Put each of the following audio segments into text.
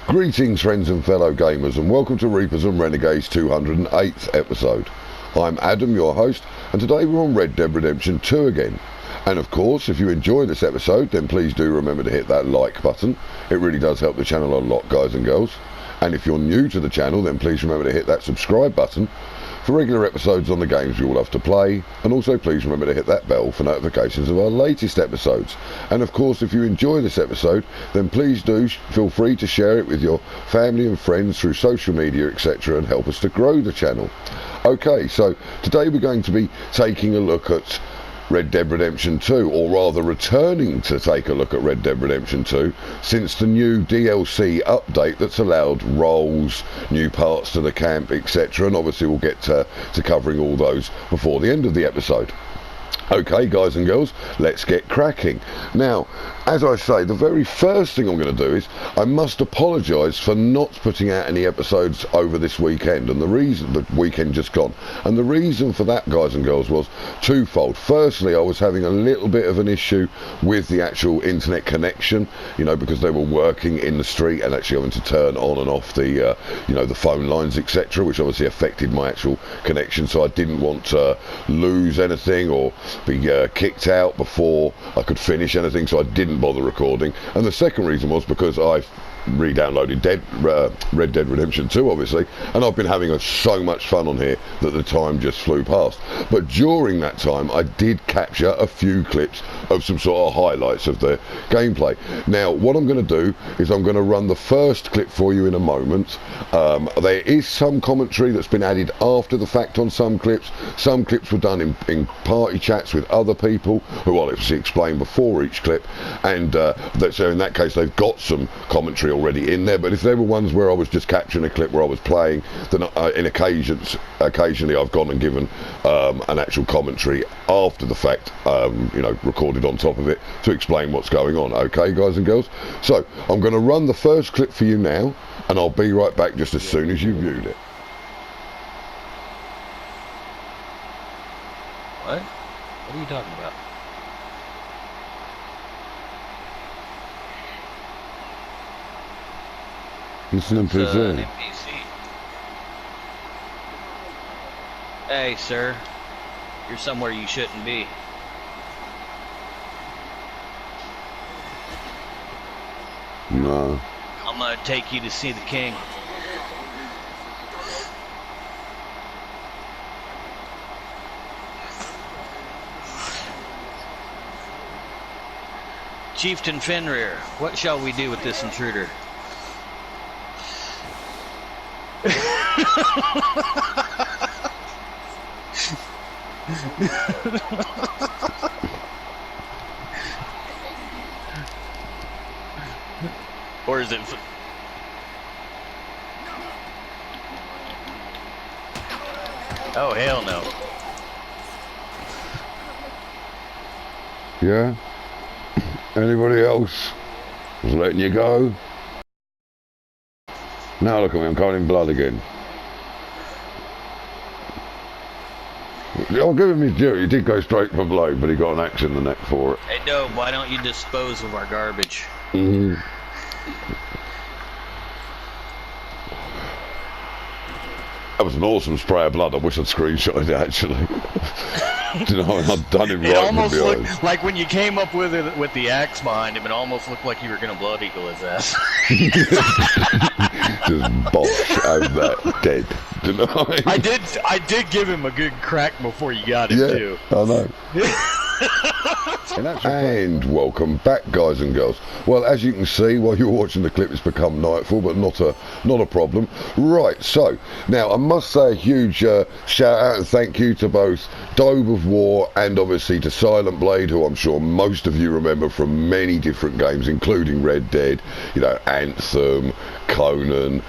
Greetings friends and fellow gamers, and welcome to Reapers and Renegades 208th episode. I'm Adam, your host, and today we're on Red Dead Redemption 2 again. And of course, if you enjoy this episode, then please do remember to hit that like button. It really does help the channel a lot, guys and girls. And if you're new to the channel, then please remember to hit that subscribe button for regular episodes on the games we all love to play, and also please remember to hit that bell for notifications of our latest episodes. And of course, if you enjoy this episode, then please do feel free to share it with your family and friends through social media, etc., and help us to grow the channel. Okay, so today we're going to be taking a look at Red Dead Redemption 2, or rather returning to take a look at Red Dead Redemption 2 since the new DLC update that's allowed roles, new parts to the camp, etc., and obviously we'll get to covering all those before the end of the episode. Okay, guys and girls, let's get cracking. Now, as I say, the very first thing I'm going to do is I must apologise for not putting out any episodes over this weekend, and the reason, the weekend just gone, and the reason for that, guys and girls, was twofold. Firstly, I was having a little bit of an issue with the actual internet connection, you know, because they were working in the street and actually having to turn on and off the, you know, the phone lines, etc., which obviously affected my actual connection, so I didn't want to lose anything or be kicked out before I could finish anything, so I didn't bother recording. And the second reason was because I re-downloaded Red Dead Redemption 2, obviously, and I've been having so much fun on here that the time just flew past. But during that time I did capture a few clips of some sort of highlights of the gameplay. Now what I'm going to do is I'm going to run the first clip for you in a moment. There is some commentary that's been added after the fact on some clips. Some clips were done in party chats with other people who I'll obviously explain before each clip, and so in that case they've got some commentary already in there. But if there were ones where I was just capturing a clip where I was playing, then occasionally I've gone and given an actual commentary after the fact, you know, recorded on top of it to explain what's going on. Okay, guys and girls, so I'm going to run the first clip for you now, and I'll be right back just as soon as you've viewed it. What? What are you talking about? It's an An NPC. NPC. Hey, sir. You're somewhere you shouldn't be. No. I'm gonna take you to see the king. Chieftain Fenrir, what shall we do with this intruder? Or is it? Oh, hell no. Yeah? Anybody else was letting you go? Now look at me, I'm covered in blood again. I'll give him his due, he did go straight for blow, but he got an axe in the neck for it. Hey, Doe, why don't you dispose of our garbage? That was an awesome spray of blood. I wish I'd screenshotted it, actually. You know, I've done it right. It almost from behind. looked like when you came up with it with the axe behind him, it almost looked like you were going to blood eagle his ass. Just bosh out that dead. Do you know what I mean? I did give him a good crack before you got him, too. I know. And welcome back, guys and girls. Well, as you can see while you're watching the clip, it's become nightfall, but not a problem. Right, so now I must say a huge shout out and thank you to both Dove of War and obviously to Silent Blade, who I'm sure most of you remember from many different games, including Red Dead, you know, Anthem, Conan.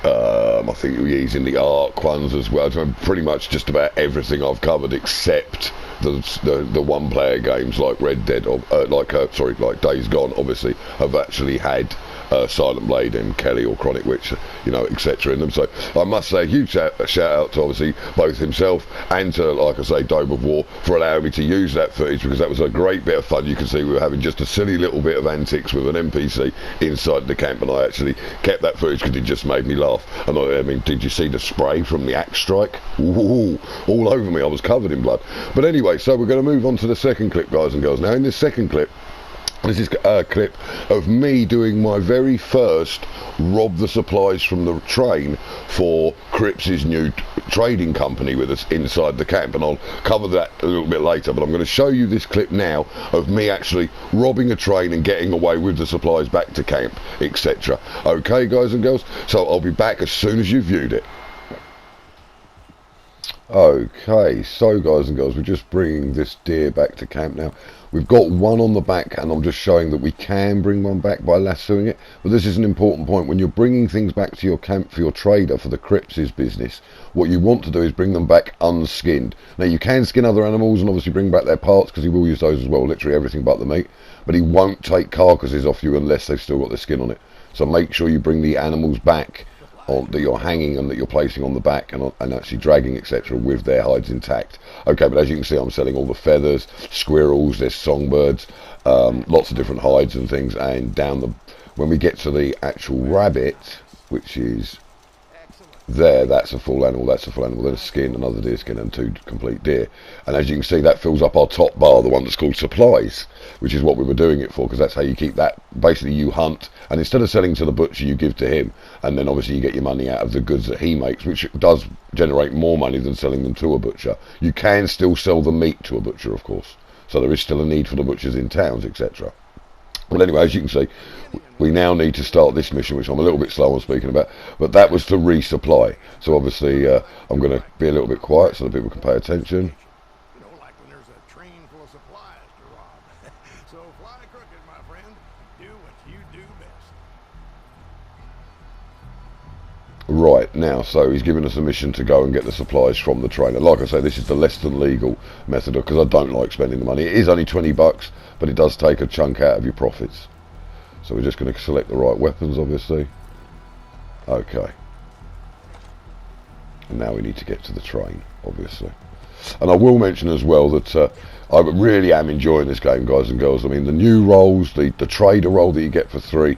I think he's in the Ark ones as well. So pretty much just about everything I've covered except the one-player games like Red Dead, or like Days Gone, obviously have actually had Silent Blade and Kelly or Chronic Witch, you know, etc. in them. So I must say a huge shout out to obviously both himself and to, like I say, Dome of War for allowing me to use that footage, because that was a great bit of fun. You can see we were having just a silly little bit of antics with an NPC inside the camp, and I actually kept that footage because it just made me laugh. And I mean, did you see the spray from the axe strike? Ooh, all over me. I was covered in blood. But anyway, so we're going to move on to the second clip, guys and girls. Now in this second clip, this is a clip of me doing my very first rob the supplies from the train for Cripps' new trading company with us inside the camp, and I'll cover that a little bit later. But I'm going to show you this clip now of me actually robbing a train and getting away with the supplies back to camp, etc. Okay, guys and girls, so I'll be back as soon as you've viewed it. Okay, so guys and girls, we're just bringing this deer back to camp now. We've got one on the back, and I'm just showing that we can bring one back by lassoing it. But this is an important point. When you're bringing things back to your camp for your trader, for the Cripps' business, what you want to do is bring them back unskinned. Now, you can skin other animals and obviously bring back their parts, because he will use those as well, literally everything but the meat. But he won't take carcasses off you unless they've still got the skin on it. So make sure you bring the animals back that you're hanging and that you're placing on the back and actually dragging, etc., with their hides intact. Okay, but as you can see, I'm selling all the feathers, squirrels, there's songbirds, lots of different hides and things. And when we get to the actual rabbit, which is there, that's a full animal, then a skin, another deer skin, and 2 complete deer. And as you can see, that fills up our top bar, the one that's called supplies, which is what we were doing it for, because that's how you keep that. Basically, you hunt, and instead of selling to the butcher, you give to him, and then obviously you get your money out of the goods that he makes, which does generate more money than selling them to a butcher. You can still sell the meat to a butcher, of course, so there is still a need for the butchers in towns, etc. But anyway, as you can see, we now need to start this mission, which I'm a little bit slow on speaking about, but that was to resupply. So obviously I'm going to be a little bit quiet so that people can pay attention. You know, like when there's a train full of supplies to rob. So fly crooked, my friend. Do what you do best. Right, now, so he's giving us a mission to go and get the supplies from the train. And like I say, this is the less than legal method, because I don't like spending the money. It is only $20, but it does take a chunk out of your profits. So we're just going to select the right weapons, obviously. Okay. And now we need to get to the train, obviously. And I will mention as well that I really am enjoying this game, guys and girls. I mean, the new roles, the trader role that you get for 3,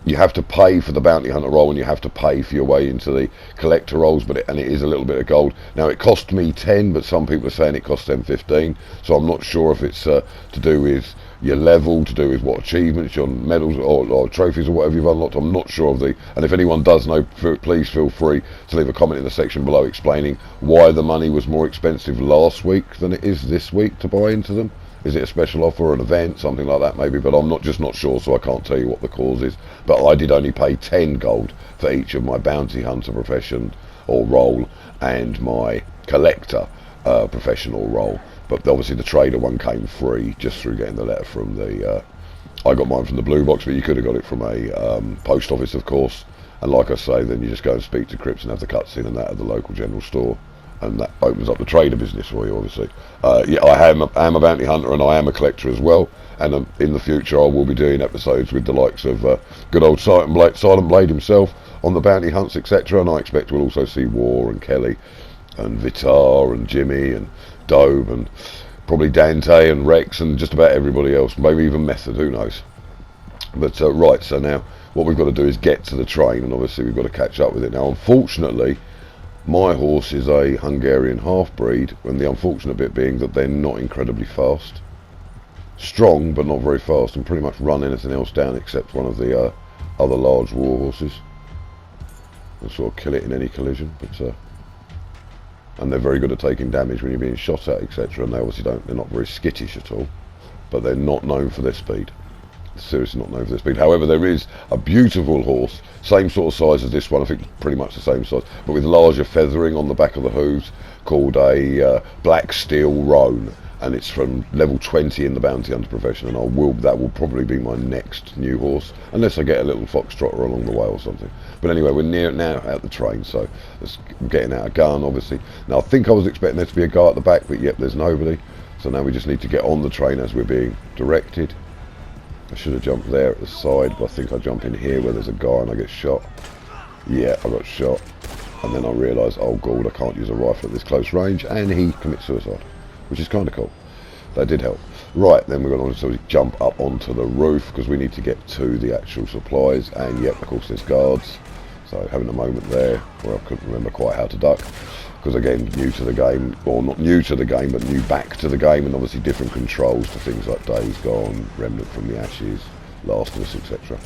you have to pay for the bounty hunter role, and you have to pay for your way into the collector roles, and it is a little bit of gold. Now, it cost me 10, but some people are saying it costs them 15, so I'm not sure if it's to do with your level, to do with what achievements, your medals or trophies or whatever you've unlocked. I'm not sure of and if anyone does know, please feel free to leave a comment in the section below explaining why the money was more expensive last week than it is this week to buy into them. Is it a special offer or an event, something like that maybe, but I'm just not sure, so I can't tell you what the cause is. But I did only pay 10 gold for each of my bounty hunter profession or role and my collector professional role. But obviously the trader one came free just through getting the letter from the I got mine from the blue box, but you could have got it from a post office, of course. And like I say, then you just go and speak to Cripps and have the cutscene and that at the local general store, and that opens up the trader business for you, obviously. Yeah, I am a bounty hunter, and I am a collector as well, and in the future I will be doing episodes with the likes of good old Silent Blade himself on the bounty hunts, etc. And I expect we'll also see War and Kelly and Vitar and Jimmy and Dobe and probably Dante and Rex and just about everybody else, maybe even Method, who knows. But right, so now what we've got to do is get to the train, and obviously we've got to catch up with it. Now, unfortunately, my horse is a Hungarian half-breed, and the unfortunate bit being that they're not incredibly fast. Strong, but not very fast, and pretty much run anything else down except one of the other large war horses. And sort of kill it in any collision, but and they're very good at taking damage when you're being shot at, etc. And they obviously they're not very skittish at all, but they're not known for their speed. Seriously not known for their speed. However, there is a beautiful horse, same sort of size as this one, I think pretty much the same size, but with larger feathering on the back of the hooves, called a Black Steel Roan, and it's from level 20 in the bounty hunter profession, and that will probably be my next new horse, unless I get a little foxtrotter along the way or something. But anyway, we're near now at the train, so I'm getting out a gun, obviously. Now, I think I was expecting there to be a guy at the back, but yep, there's nobody. So now we just need to get on the train as we're being directed. I should have jumped there at the side, but I think I jump in here where there's a guy and I get shot. Yeah, I got shot. And then I realised, oh god, I can't use a rifle at this close range, and he commits suicide, which is kind of cool. That did help. Right, then we're going to jump up onto the roof because we need to get to the actual supplies, and yep, of course there's guards. So having a moment there where I couldn't remember quite how to duck, because again, new to the game, or not new to the game, but new back to the game, and obviously different controls to things like Days Gone, Remnant from the Ashes, Last of Us, etc.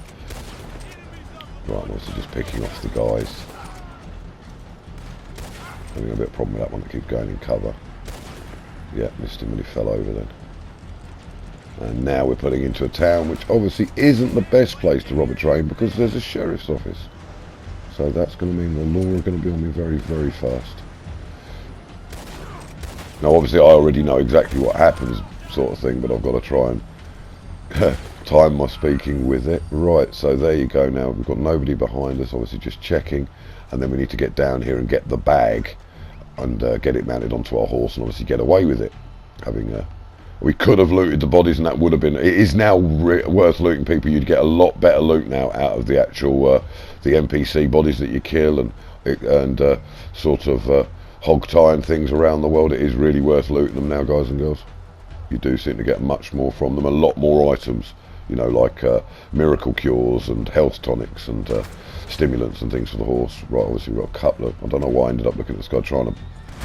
Right, I'm also just picking off the guys. Having a bit of problem with that one, I keep going in cover. Yeah, missed him when he fell over then. And now we're putting into a town which obviously isn't the best place to rob a train because there's a sheriff's office. So that's going to mean the law are going to be on me very, very fast. Now obviously I already know exactly what happens sort of thing, but I've got to try and time my speaking with it. Right, so there you go now. We've got nobody behind us, obviously just checking. And then we need to get down here and get the bag and get it mounted onto our horse and obviously get away with it. We could have looted the bodies and that would have been, it is now worth looting people. You'd get a lot better loot now out of the actual the NPC bodies that you kill and sort of hog tying things around the world. It is really worth looting them now, guys and girls. You do seem to get much more from them, a lot more items, you know, like miracle cures and health tonics and stimulants and things for the horse. Right, obviously we've got a couple of, I don't know why I ended up looking at this guy trying to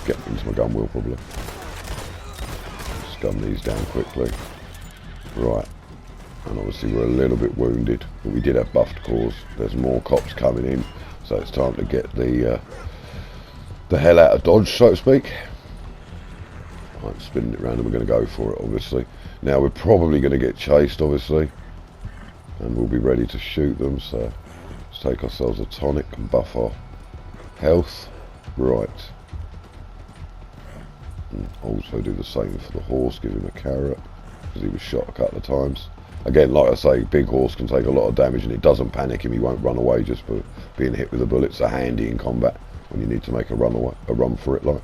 get into my gun wheel probably. Just gun these down quickly. Right, and obviously we're a little bit wounded, but we did have buffed cores. There's more cops coming in, so it's time to get the hell out of Dodge, so to speak. Right, spinning it around and we're going to go for it, obviously. Now we're probably going to get chased, obviously, and we'll be ready to shoot them, so let's take ourselves a tonic and buff our health. Right. And also do the same for the horse, give him a carrot, because he was shot a couple of times. Again, like I say, big horse can take a lot of damage and it doesn't panic him, he won't run away just for being hit with a bullet. It's handy in combat when you need to make a run for it. Like,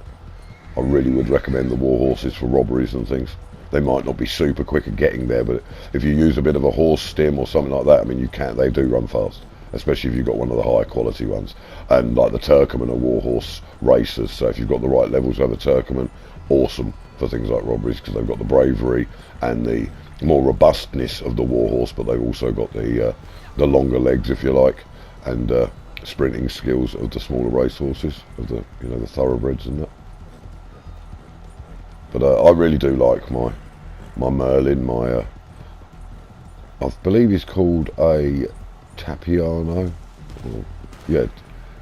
I really would recommend the war horses for robberies and things. They might not be super quick at getting there, but if you use a bit of a horse stim or something like that, I mean, they do run fast, especially if you've got one of the higher quality ones. And like the Turkmen are war horse racers, so if you've got the right levels of a Turkmen, awesome for things like robberies, because they've got the bravery and the more robustness of the war horse, but they've also got the longer legs, if you like, and sprinting skills of the smaller race horses, of the, you know, the thoroughbreds and that. But I really do like my Merlin, I believe he's called a Tapiano, or, yeah,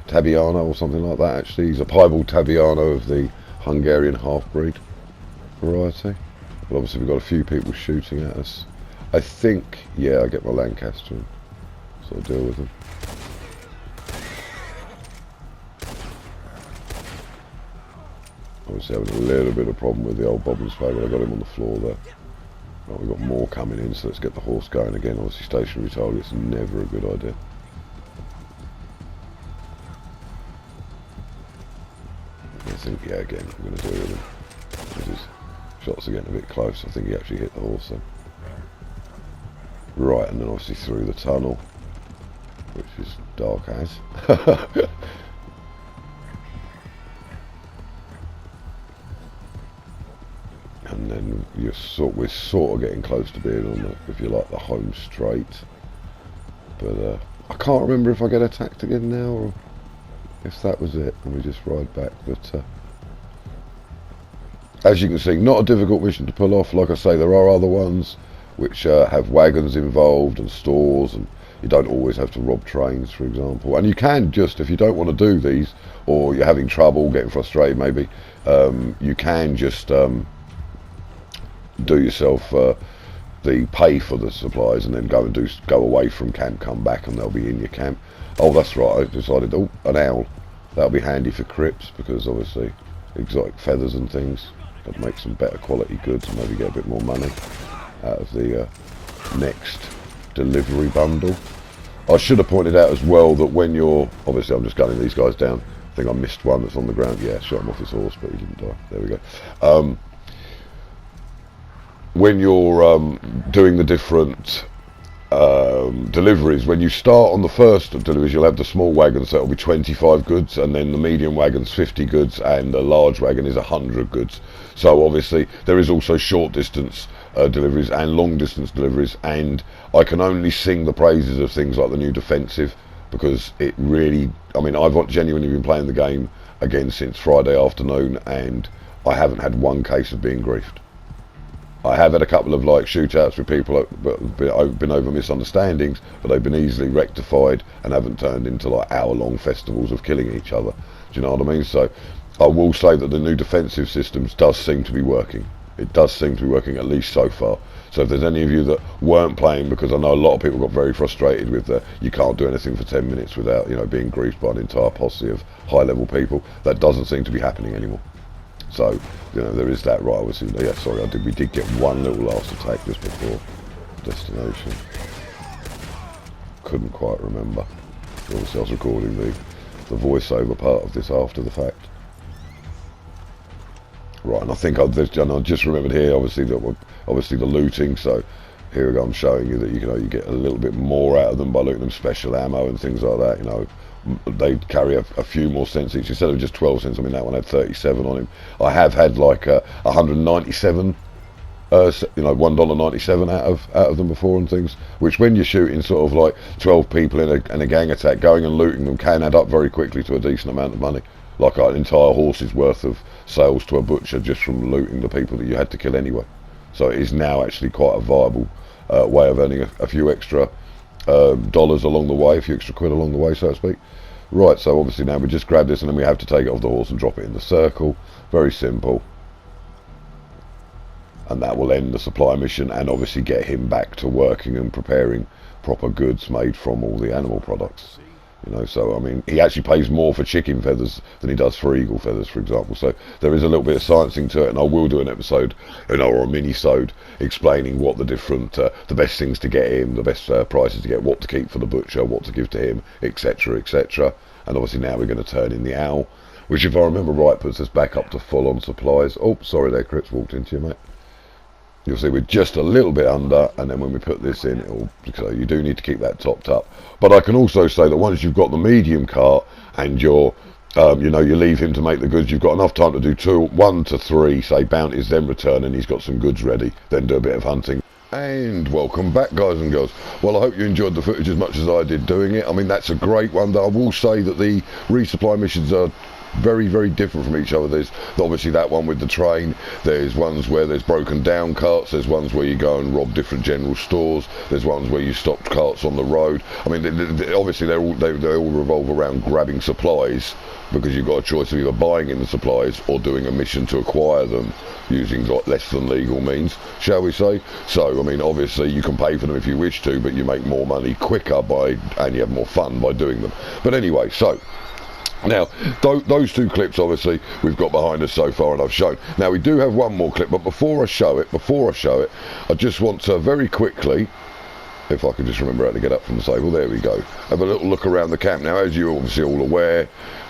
Tabiano or something like that actually. He's a piebald Tabiano of the Hungarian half-breed variety. But obviously we've got a few people shooting at us. I think, yeah, I get my Lancaster and sort of deal with them. Obviously having a little bit of problem with the old bob and spade, but I got him on the floor there. Right, we've got more coming in, so let's get the horse going again. Obviously stationary target's never a good idea. I think, yeah, again, I'm going to deal with him. His shots are getting a bit close. I think he actually hit the horse then. Right, and then obviously through the tunnel, which is dark as. And then we're sort of getting close to being on the, if you like, the home straight. But I can't remember if I get attacked again now or if that was it and we just ride back. But as you can see, not a difficult mission to pull off. Like I say, there are other ones which have wagons involved and stores, and you don't always have to rob trains, for example. And you can just, if you don't want to do these, or you're having trouble, getting frustrated maybe, you can just do yourself the pay for the supplies and then go away from camp, come back and they'll be in your camp. Oh, that's right, I decided, oh, an owl. That'll be handy for crypts, because obviously exotic feathers and things could make some better quality goods and maybe get a bit more money out of the next delivery bundle. I should have pointed out as well that when you're, obviously I'm just gunning these guys down. I think I missed one that's on the ground. Yeah, shot him off his horse, but he didn't die. There we go. When you're doing the different deliveries. When you start on the first deliveries, you'll have the small wagons that will be 25 goods, and then the medium wagons 50 goods, and the large wagon is 100 goods. So obviously there is also short distance deliveries and long distance deliveries, and I can only sing the praises of things like the new defensive, because it really, I mean, I've genuinely been playing the game again since Friday afternoon, and I haven't had one case of being griefed. I have had a couple of like shootouts with people that been over misunderstandings, but they've been easily rectified and haven't turned into like hour-long festivals of killing each other. Do you know what I mean? So I will say that the new defensive systems does seem to be working. It does seem to be working, at least so far. So if there's any of you that weren't playing, because I know a lot of people got very frustrated with you can't do anything for 10 minutes without, you know, being griefed by an entire posse of high-level people, that doesn't seem to be happening anymore. So, you know, there is that right. Obviously, yeah, sorry, we did get one little last attack just before destination. Couldn't quite remember. Obviously, I was recording the voiceover part of this after the fact. Right, and I think I just remembered here, obviously the looting. So here we go. I'm showing you that you get a little bit more out of them by looting them, special ammo and things like that. You know, they carry a few more cents each instead of just 12 cents. I mean, that one had 37 on him. I have had like 197, $1.97 out of them before and things. Which, when you're shooting sort of like 12 people in a gang attack, going and looting them can add up very quickly to a decent amount of money. Like an entire horse's worth of sales to a butcher just from looting the people that you had to kill anyway. So it is now actually quite a viable way of earning a few extra dollars along the way, a few extra quid along the way, so to speak. Right, so obviously now we just grab this and then we have to take it off the horse and drop it in the circle. Very simple. And that will end the supply mission and obviously get him back to working and preparing proper goods made from all the animal products. You know, so I mean, he actually pays more for chicken feathers than he does for eagle feathers, for example. So there is a little bit of sciencing to it, and I will do an episode, or a mini-sode, explaining what the different, the best things to get him, the best prices to get, what to keep for the butcher, what to give to him, etc., etc. And obviously now we're going to turn in the owl, which, if I remember right, puts us back up to full-on supplies. Oh, sorry there, Crips, walked into you, mate. You'll see we're just a little bit under, and then when we put this in, so you do need to keep that topped up. But I can also say that once you've got the medium cart and you leave him to make the goods, you've got enough time to do 1 to 3, say, bounties, then return, and he's got some goods ready, then do a bit of hunting. And welcome back, guys and girls. Well, I hope you enjoyed the footage as much as I did doing it. I mean, that's a great one. I will say that the resupply missions are very, very different from each other. There's obviously that one with the train. There's ones where there's broken down carts. There's ones where you go and rob different general stores. There's ones where you stop carts on the road. I mean, obviously they all revolve around grabbing supplies, because you've got a choice of either buying in the supplies or doing a mission to acquire them using less than legal means, shall we say. So I mean, obviously you can pay for them if you wish to, but you make more money quicker and you have more fun by doing them. But anyway, so now, those two clips, obviously, we've got behind us so far, and I've shown. Now, we do have one more clip, but before I show it, I just want to very quickly, if I can just remember how to get up from the table, there we go, have a little look around the camp. Now, as you're obviously all aware,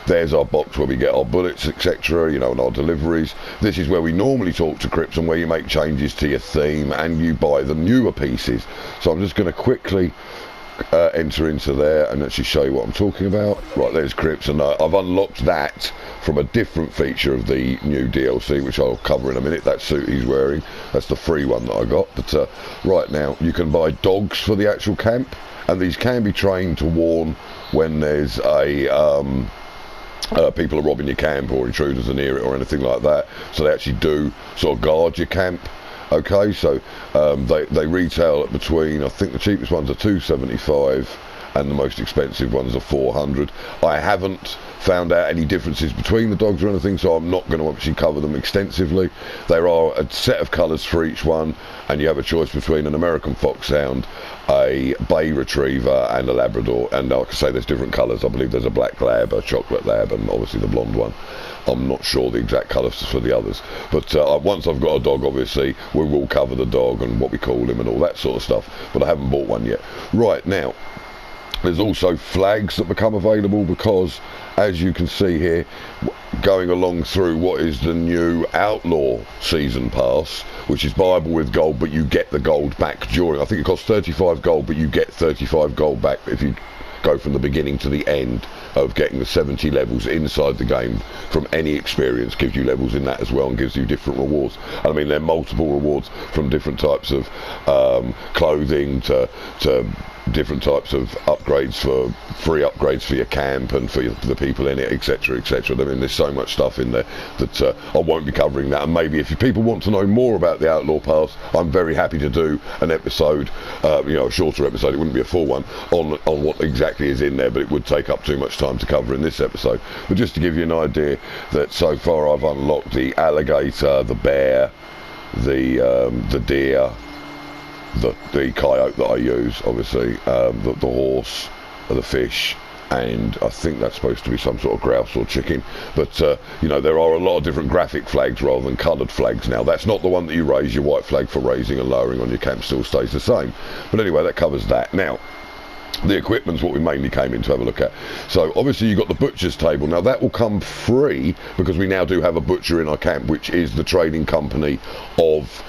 there's our box where we get our bullets, etc., and our deliveries. This is where we normally talk to Crips and where you make changes to your theme and you buy the newer pieces. So I'm just going to quickly enter into there and actually show you what I'm talking about. Right, there's Crips, and I've unlocked that from a different feature of the new DLC, which I'll cover in a minute. That suit he's wearing, that's the free one that I got. But right now you can buy dogs for the actual camp, and these can be trained to warn when there's people are robbing your camp or intruders are near it or anything like that. So they actually do sort of guard your camp. Okay, so they retail at between, I think the cheapest ones are $275 and the most expensive ones are $400. I haven't found out any differences between the dogs or anything, so I'm not going to actually cover them extensively. There are a set of colours for each one, and you have a choice between an American Foxhound, a Bay Retriever and a Labrador, and like I say, there's different colours. I believe there's a black lab, a chocolate lab, and obviously the blonde one. I'm not sure the exact colours for the others, but once I've got a dog, obviously we will cover the dog and what we call him and all that sort of stuff, but I haven't bought one yet. Right, now there's also flags that become available, because as you can see here, going along through what is the new Outlaw Season Pass, which is buyable with gold, but you get the gold back during. I think it costs 35 gold, but you get 35 gold back if you go from the beginning to the end of getting the 70 levels inside the game from any experience. Gives you levels in that as well and gives you different rewards. And I mean, there are multiple rewards from different types of clothing to different types of upgrades, for free upgrades for your camp and for the people in it, etc, etc. I mean, there's so much stuff in there that I won't be covering that. And maybe if people want to know more about the Outlaw Pass, I'm very happy to do an episode, a shorter episode. It wouldn't be a full one on what exactly is in there, but it would take up too much time to cover in this episode. But just to give you an idea, that so far I've unlocked the alligator, the bear, the deer, the coyote that I use, obviously, the horse, the fish, and I think that's supposed to be some sort of grouse or chicken. But there are a lot of different graphic flags rather than coloured flags now. That's not the one that you raise. Your white flag for raising and lowering on your camp still stays the same. But anyway, that covers that. Now, the equipment's what we mainly came in to have a look at. So obviously you've got the butcher's table. Now that will come free because we now do have a butcher in our camp, which is the trading company of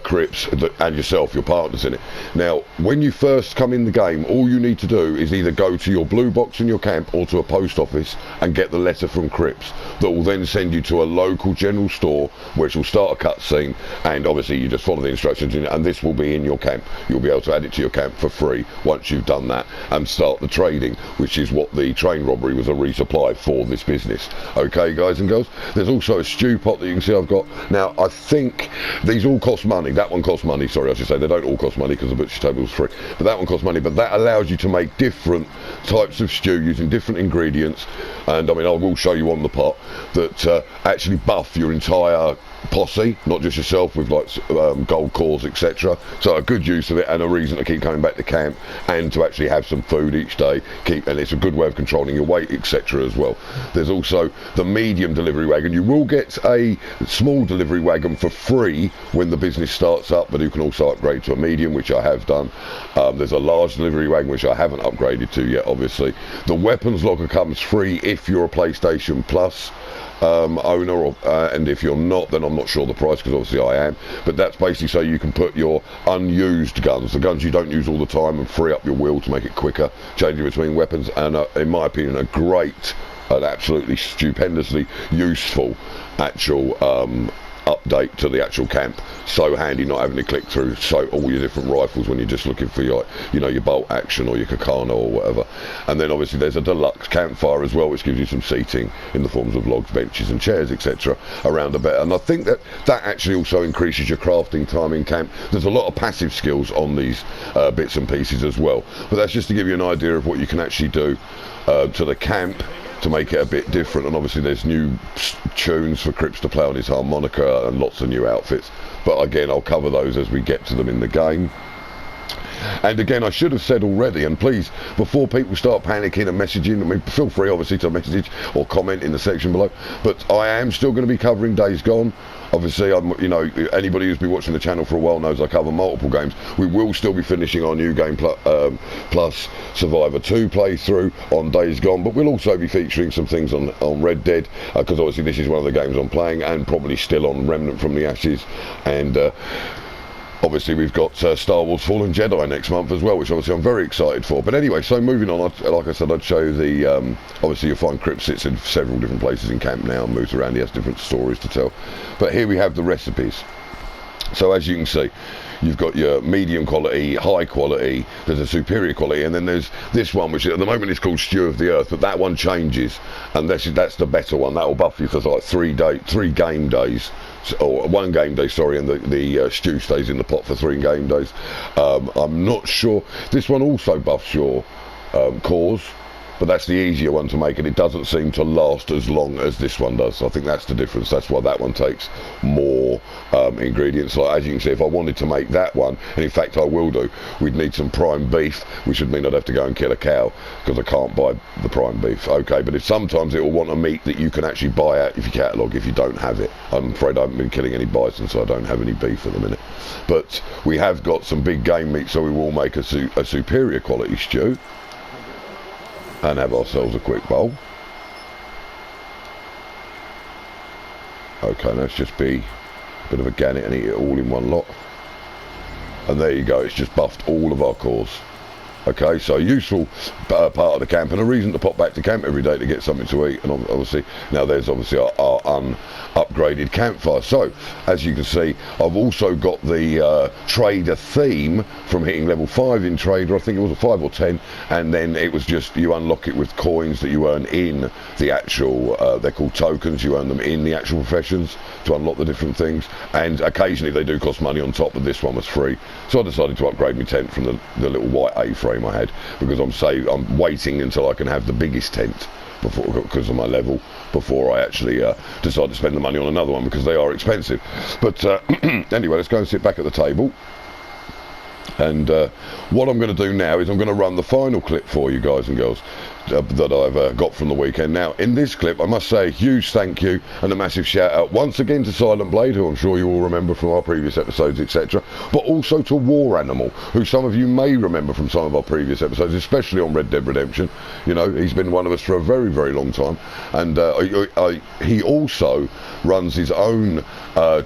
Crips and yourself, your partners in it. Now, when you first come in the game, all you need to do is either go to your blue box in your camp or to a post office and get the letter from Crips that will then send you to a local general store, which will start a cutscene, and obviously you just follow the instructions in it, and this will be in your camp. You'll be able to add it to your camp for free once you've done that and start the trading, which is what the train robbery was a resupply for this business. Okay, guys and girls, there's also a stew pot that you can see I've got. Now, I think these all cost money. That one costs money, sorry, I should say. They don't all cost money because the butcher table is free, but that one costs money. But that allows you to make different types of stew using different ingredients, and I mean, I will show you on the pot that actually buff your entire posse, not just yourself, with like gold cores, etc. So a good use of it, and a reason to keep coming back to camp, and to actually have some food each day. And it's a good way of controlling your weight, etc. as well. There's also the medium delivery wagon. You will get a small delivery wagon for free when the business starts up, but you can also upgrade to a medium, which I have done. There's a large delivery wagon which I haven't upgraded to yet, obviously. The weapons locker comes free if you're a PlayStation Plus owner, and if you're not, then I'm not sure the price, because obviously I am, but that's basically so you can put your unused guns, the guns you don't use all the time, and free up your wheel to make it quicker, changing between weapons. And in my opinion, a great and absolutely stupendously useful actual update to the actual camp. So handy not having to click through all your different rifles when you're just looking for your bolt action or your Kakana or whatever. And then obviously there's a deluxe campfire as well, which gives you some seating in the forms of logs, benches and chairs, etc. around a bit. And I think that actually also increases your crafting time in camp. There's a lot of passive skills on these bits and pieces as well, but that's just to give you an idea of what you can actually do to the camp to make it a bit different. And obviously there's new tunes for Crips to play on his harmonica and lots of new outfits, but again, I'll cover those as we get to them in the game. And again, I should have said already, and please, before people start panicking and messaging, I mean, feel free obviously to message or comment in the section below, but I am still going to be covering Days Gone. Obviously, anybody who's been watching the channel for a while knows I cover multiple games. We will still be finishing our New Game Plus Survivor 2 playthrough on Days Gone, but we'll also be featuring some things on Red Dead, because obviously this is one of the games I'm playing, and probably still on Remnant from the Ashes, and obviously we've got Star Wars Fallen Jedi next month as well, which obviously I'm very excited for. But anyway, so moving on, like I said, I'd show you the, obviously you'll find Crips sits in several different places in camp now and moves around. He has different stories to tell. But here we have the recipes. So as you can see, you've got your medium quality, high quality, there's a superior quality, and then there's this one, which at the moment is called Stew of the Earth, but that one changes, and that's the better one. That will buff you for like 3 game days, or 1 game day, sorry, and the stew stays in the pot for 3 game days. I'm not sure. This one also buffs your cores, but that's the easier one to make, and it doesn't seem to last as long as this one does. So I think that's the difference. That's why that one takes more ingredients. Like, as you can see, if I wanted to make that one, and in fact I will do, we'd need some prime beef, which would mean I'd have to go and kill a cow, because I can't buy the prime beef. Okay, but sometimes it will want a meat that you can actually buy out if you catalogue, if you don't have it. I'm afraid I haven't been killing any bison, so I don't have any beef at the minute. But we have got some big game meat, so we will make a superior quality stew and have ourselves a quick bowl. Okay, let's just be a bit of a gannet and eat it all in one lot. And there you go, it's just buffed all of our cores. Okay, so useful part of the camp, and a reason to pop back to camp every day to get something to eat. And obviously, now there's obviously our upgraded campfire. So, as you can see, I've also got the trader theme from hitting level 5 in trader. I think it was a 5 or 10, and then it was just you unlock it with coins that you earn in the actual, they're called tokens, you earn them in the actual professions to unlock the different things, and occasionally they do cost money on top, but this one was free. So I decided to upgrade my tent from the little white A-frame I had, because I'm waiting until I can have the biggest tent because of my level before I actually decide to spend the money on another one, because they are expensive. But anyway, let's go and sit back at the table. And what I'm going to do now is I'm going to run the final clip for you guys and girls that I've got from the weekend. Now, in this clip, I must say a huge thank you and a massive shout out once again to Silent Blade, who I'm sure you all remember from our previous episodes, etc., but also to War Animal, who some of you may remember from some of our previous episodes, especially on Red Dead Redemption. You know, he's been one of us for a very, very long time, and he also runs his own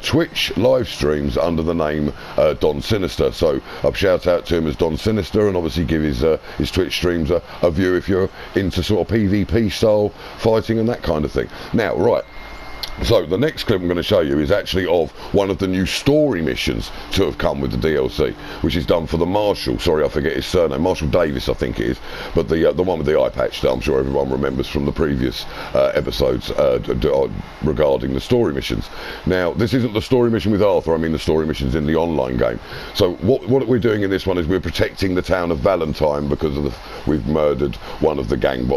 Twitch live streams under the name Don Sinister. So I'll shout out to him as Don Sinister, and obviously give his Twitch streams a view if you're into sort of PvP style fighting and that kind of thing. Now, right, so the next clip I'm going to show you is actually of one of the new story missions to have come with the DLC, which is done for the Marshal. Sorry, I forget his surname. Marshal Davis, I think it is. But the one with the eye patch that I'm sure everyone remembers from the previous episodes regarding the story missions. Now, this isn't the story mission with Arthur. I mean the story missions in the online game. So what we're doing in this one is we're protecting the town of Valentine because of we've murdered one of the gang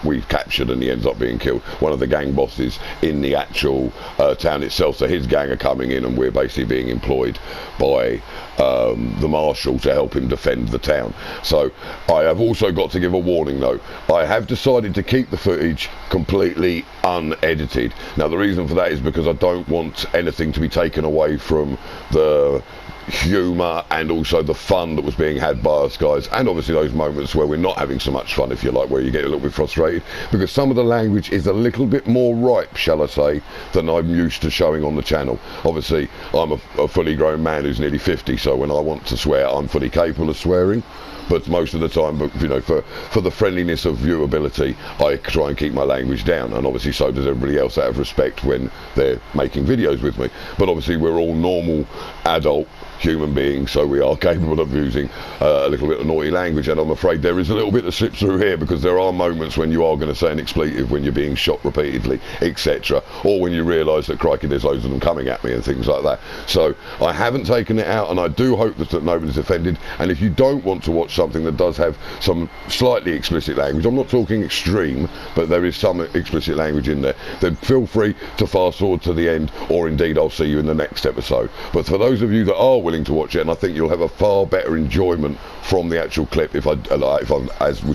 we've captured, and he ends up being killed, one of the gang bosses in the actual town itself. So his gang are coming in, and we're basically being employed by the Marshal to help him defend the town. So I have also got to give a warning though. I have decided to keep the footage completely unedited. Now the reason for that is because I don't want anything to be taken away from the humour and also the fun that was being had by us guys, and obviously those moments where we're not having so much fun, if you like, where you get a little bit frustrated, because some of the language is a little bit more ripe, shall I say, than I'm used to showing on the channel. Obviously I'm a fully grown man who's nearly 50, so when I want to swear I'm fully capable of swearing, but most of the time, you know, for the friendliness of viewability, I try and keep my language down, and obviously so does everybody else out of respect when they're making videos with me. But obviously we're all normal adult human beings, so we are capable of using a little bit of naughty language, and I'm afraid there is a little bit that slips through here, because there are moments when you are going to say an expletive when you're being shot repeatedly, etc., or when you realise that crikey there's loads of them coming at me and things like that. So I haven't taken it out, and I do hope that nobody's offended. And if you don't want to watch something that does have some slightly explicit language, I'm not talking extreme, but there is some explicit language in there, then feel free to fast forward to the end, or indeed I'll see you in the next episode. But for those of you that are willing to watch it, and I think you'll have a far better enjoyment from the actual clip which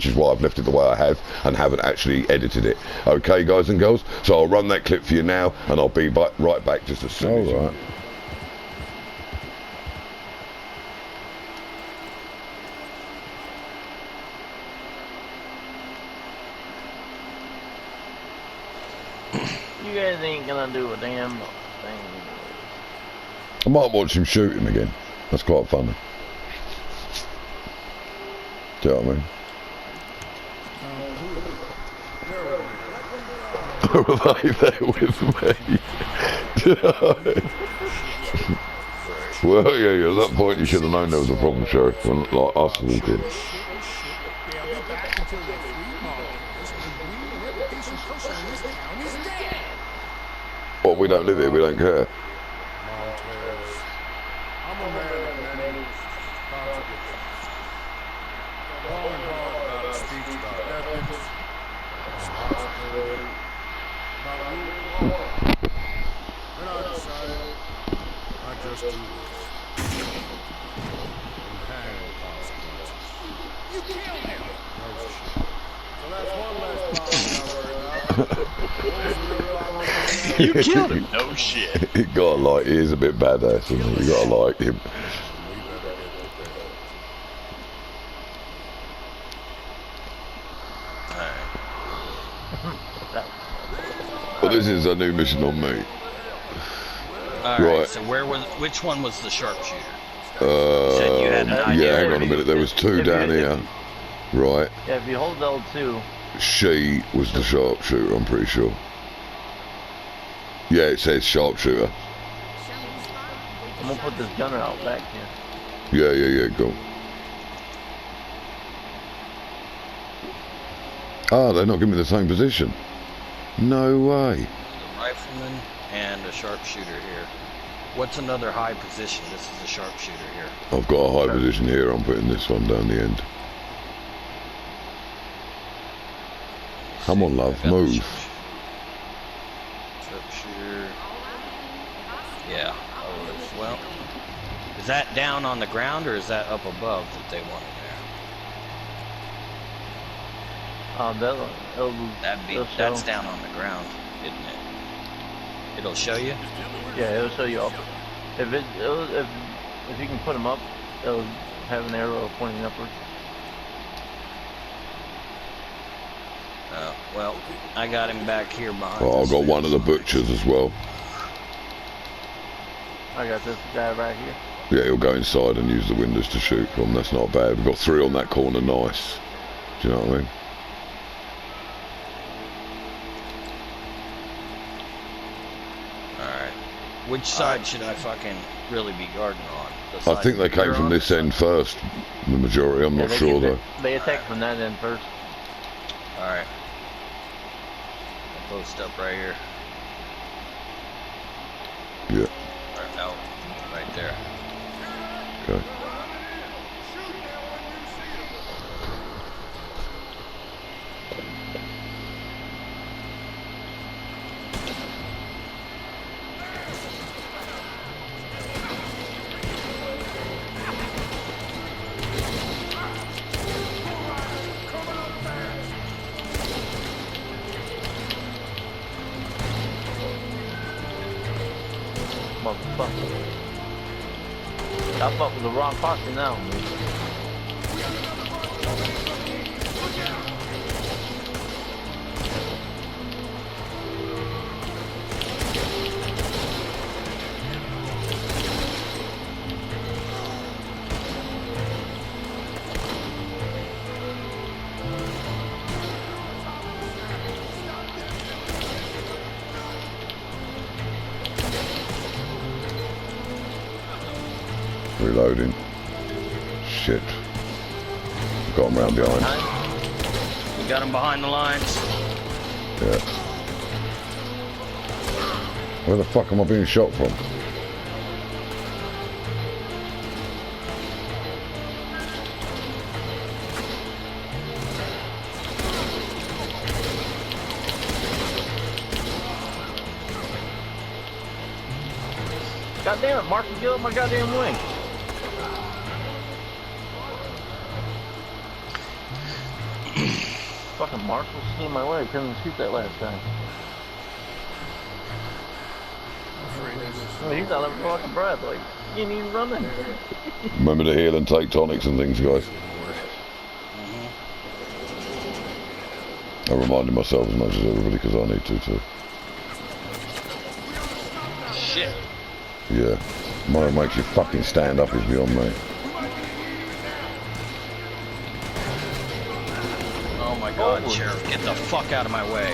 is why I've left it the way I have and haven't actually edited it. Okay, guys and girls, so I'll run that clip for you now, and I'll be right back just as soon as. Right. You guys ain't gonna do a damn thing. I might watch him shoot him again. That's quite funny. Do you know what I mean? Were they there with me? Well, yeah, at that point you should have known there was a problem, Sheriff, when like us walked in. Well, we don't live here, we don't care. You killed him? No shit. You gotta like, he is a bit badass, isn't he? You gotta like him. Well, this is a new mission on me. All Right. right. So which one was the sharpshooter? said you had an idea Yeah, hang on a already. minute. There was two down here. Right. Yeah, if you hold L2. She was the sharpshooter, I'm pretty sure. Yeah, it says sharpshooter. I'm gonna put this gunner out back here. Yeah, go. Ah, they're not giving me the same position. No way. The rifleman and a sharpshooter here. What's another high position? This is a sharpshooter here. I've got a high position here. I'm putting this one down the end. Come on, love, move. Sharpshooter. Yeah. Well, is that down on the ground or is that up above that they wanted there? That's down on the ground, isn't it? It'll show you. Yeah, it'll show you up. If you can put them up, it'll have an arrow pointing upward. Well, I got him back here behind. Oh, I've got one of the butchers as well. I got this guy right here. Yeah, he'll go inside and use the windows to shoot from. That's not bad. We've got three on that corner. Nice. Do you know what I mean? Alright. Which side should I fucking really be guarding on? I think they came from this end first. The majority. I'm not sure though. They attacked from that end first. Alright. I'll post up right here. Yeah. Or no, right there. Okay. Motherfucker. I fuck with the wrong posse now. Reloading. Shit. Got him round behind. We got him behind the lines. Yeah. Where the fuck am I being shot from? God damn it, Mark, get up my goddamn wing. Fucking Mark was still in my way. Couldn't shoot that last time. I mean, he's out of fucking breath. Like, you ain't even running. Remember to heal and take tonics and things, guys. I reminded myself as much as everybody because I need to too. Shit. Yeah. What makes you fucking stand up is beyond me. Oh my god, Sheriff, get the fuck out of my way.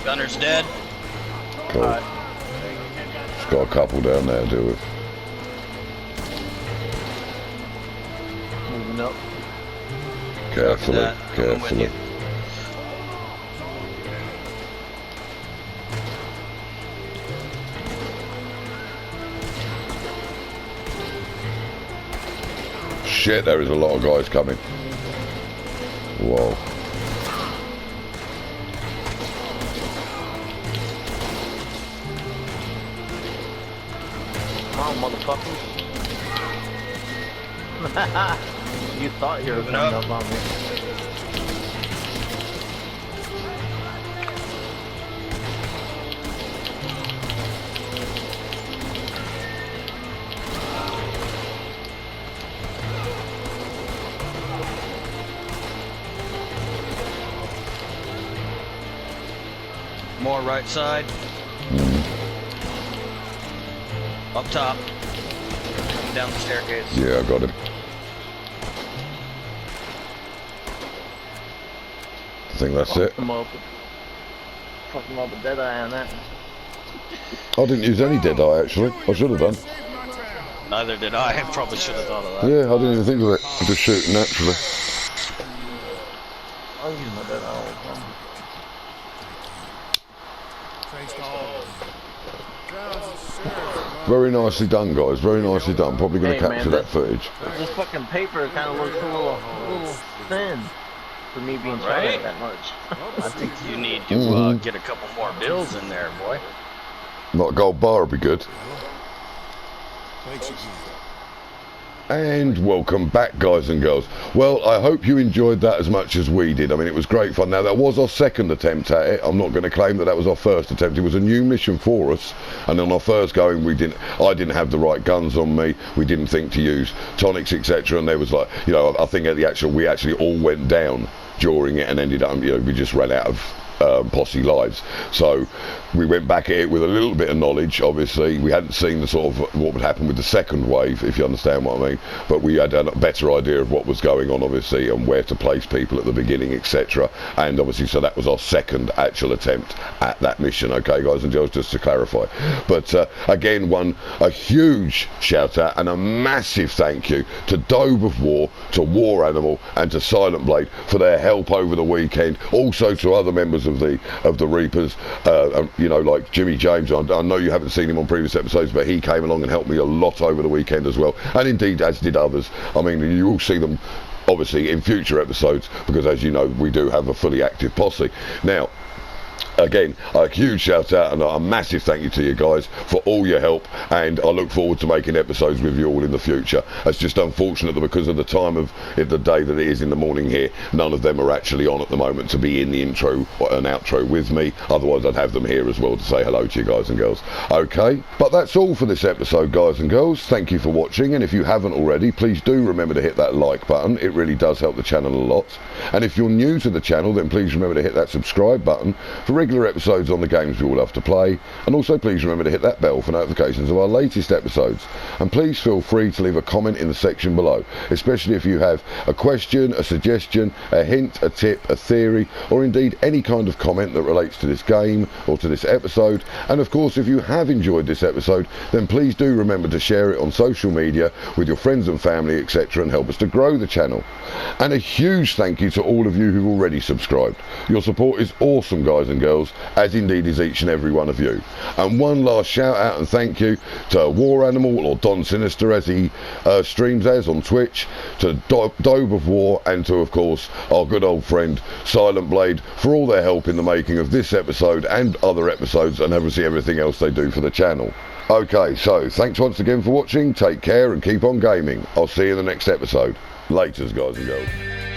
Gunner's dead. Cool. Just got a couple down there to deal with. Moving up. Carefully, I'm with carefully. you. Shit, there is a lot of guys coming. Whoa. Come on, motherfuckers. You thought you were Moving coming up. up on me. more right side. Up top. Down the staircase. Yeah, I got him. I think that's it. Fuck him up with Deadeye on that. I didn't use any Deadeye actually. I should have done. Neither did I. I probably should have thought of that. Yeah, I didn't even think of it. I just shoot naturally. I'll use my Deadeye all the time. Very nicely done, guys. Very nicely done. Probably going to capture that footage. This fucking paper kind of looks a little thin for me being shot that much. I think you need to get a couple more bills in there, boy. Not a gold bar would be good. And welcome back, guys and girls. Well, I hope you enjoyed that as much as we did. I mean, it was great fun. Now, that was our second attempt at it. I'm not going to claim that that was our first attempt. It was a new mission for us, and on our first going, I didn't have the right guns on me. We didn't think to use tonics, etc. And there was like, you know, I think we actually all went down during it and ended up, you know, we just ran out of posse lives. So we went back at it with a little bit of knowledge. Obviously we hadn't seen the sort of what would happen with the second wave, if you understand what I mean, but we had a better idea of what was going on, obviously, and where to place people at the beginning, etc. And obviously, so that was our second actual attempt at that mission. Okay, guys and girls, just to clarify. But again, a huge shout out and a massive thank you to Dove of War, to War Animal, and to Silent Blade for their help over the weekend. Also to other members of the Reapers, you know, like Jimmy James. I know you haven't seen him on previous episodes, but he came along and helped me a lot over the weekend as well, and indeed as did others. I mean, you will see them obviously in future episodes, because as you know, we do have a fully active posse. Now, again, a huge shout out and a massive thank you to you guys for all your help, and I look forward to making episodes with you all in the future. It's just unfortunate that because of the time of the day that it is in the morning here, none of them are actually on at the moment to be in the intro and outro with me. Otherwise I'd have them here as well to say hello to you guys and girls. Okay, but that's all for this episode, guys and girls. Thank you for watching, and if you haven't already, please do remember to hit that like button. It really does help the channel a lot. And if you're new to the channel, then please remember to hit that subscribe button for regular episodes on the games we all love to play, and also please remember to hit that bell for notifications of our latest episodes. And please feel free to leave a comment in the section below, especially if you have a question, a suggestion, a hint, a tip, a theory, or indeed any kind of comment that relates to this game or to this episode. And of course, if you have enjoyed this episode, then please do remember to share it on social media with your friends and family, etc., and help us to grow the channel. And a huge thank you to all of you who've already subscribed. Your support is awesome, guys and girls, as indeed is each and every one of you. And one last shout out and thank you to War Animal, or Don Sinister as he streams as on Twitch, to Dove of War, and to, of course, our good old friend Silent Blade for all their help in the making of this episode and other episodes, and obviously everything else they do for the channel. Okay, so thanks once again for watching. Take care and keep on gaming. I'll see you in the next episode. Laters, guys and girls.